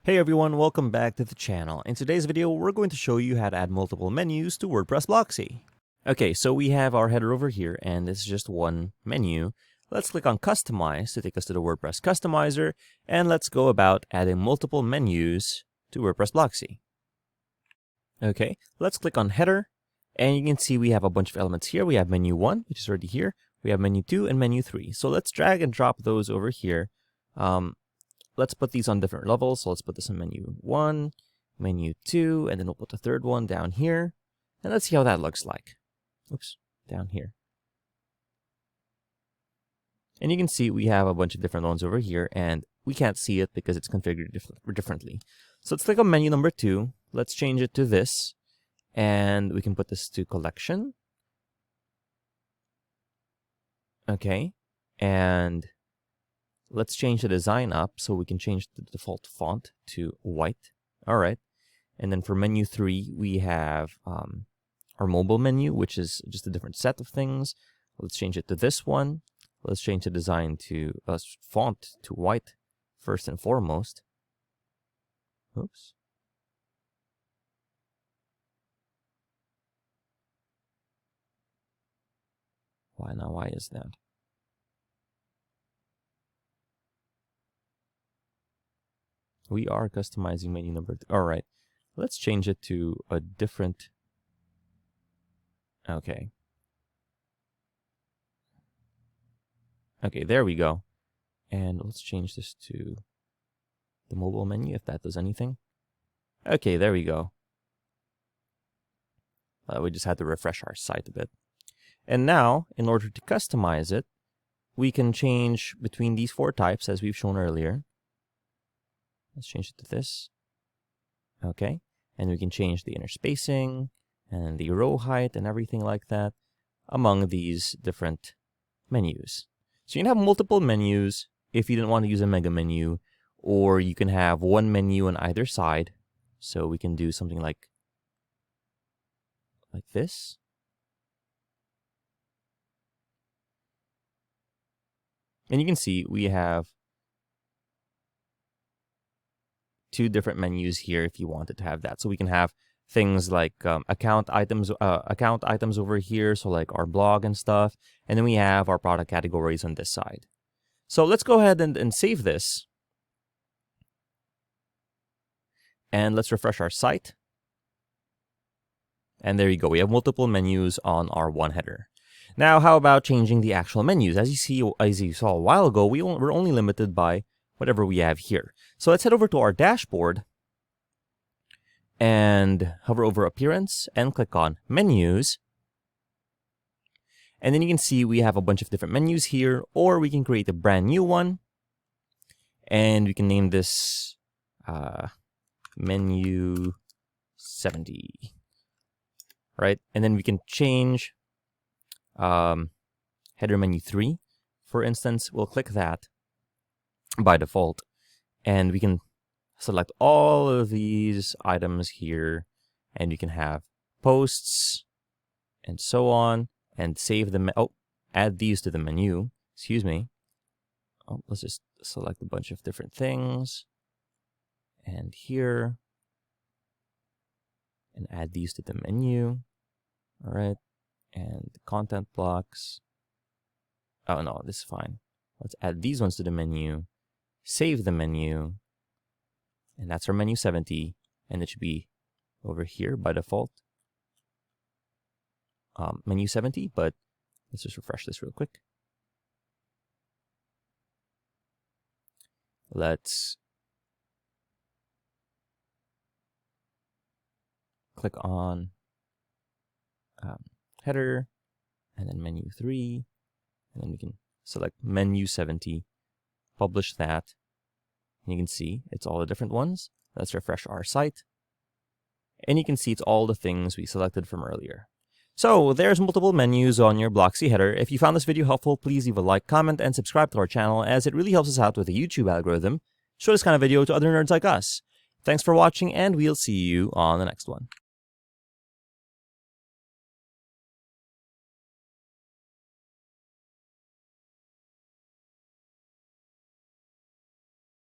Hey everyone, welcome back to the channel. In today's video, we're going to show you how to add multiple menus to WordPress Blocksy. Okay, so we have our header over here, and it's just one menu. Let's click on Customize to take us to the WordPress Customizer, and let's go about adding multiple menus to WordPress Blocksy. Okay, let's click on Header, and you can see we have a bunch of elements here. We have menu 1, which is already here. We have menu 2 and menu 3. So let's drag and drop those over here. Let's put these on different levels. So let's put this in menu 1, menu 2, and then we'll put the third one down here. And let's see how that looks like. Oops, down here. And you can see we have a bunch of different ones over here, and we can't see it because it's configured differently. So let's click on menu number 2. Let's change it to this, and we can put this to collection. Okay, and let's change the design up so we can change the default font to white. All right. And then for menu 3, we have our mobile menu, which is just a different set of things. Let's change it to this one. Let's change the design to font to white first and foremost. Oops. Why is that? We are customizing menu number 3. All right, let's change it to a different. Okay. Okay, there we go. And let's change this to the mobile menu if that does anything. Okay, there we go. We just had to refresh our site a bit. And now, in order to customize it, we can change between these 4 types as we've shown earlier. Let's change it to this. Okay. And we can change the inner spacing and the row height and everything like that among these different menus. So you can have multiple menus if you didn't want to use a mega menu, or you can have one menu on either side. So we can do something like this. And you can see we have 2 different menus here if you wanted to have that. So we can have things like account items over here, so like our blog and stuff. And then we have our product categories on this side. So let's go ahead and save this. And let's refresh our site. And there you go. We have multiple menus on our one header. Now, how about changing the actual menus? As you saw a while ago, we're only limited by whatever we have here. So let's head over to our dashboard and hover over Appearance and click on Menus. And then you can see we have a bunch of different menus here, or we can create a brand new one. And we can name this Menu 70. Right? And then we can change header menu 3. For instance, we'll click that by default, and we can select all of these items here, and you can have posts and so on, and save them. Add these to the menu. Excuse me. Let's just select a bunch of different things, and here, and add these to the menu. All right, and the content blocks. Oh no, this is fine. Let's add these ones to the menu. Save the menu, and that's our menu 70, and it should be over here by default. Menu 70, but let's just refresh this real quick. Let's click on header, and then menu 3, and then we can select menu 70. Publish that, and you can see it's all the different ones. Let's refresh our site, and you can see it's all the things we selected from earlier. So there's multiple menus on your Blocksy header. If you found this video helpful, please leave a like, comment, and subscribe to our channel, as it really helps us out with the YouTube algorithm. Show this kind of video to other nerds like us. Thanks for watching, and we'll see you on the next one.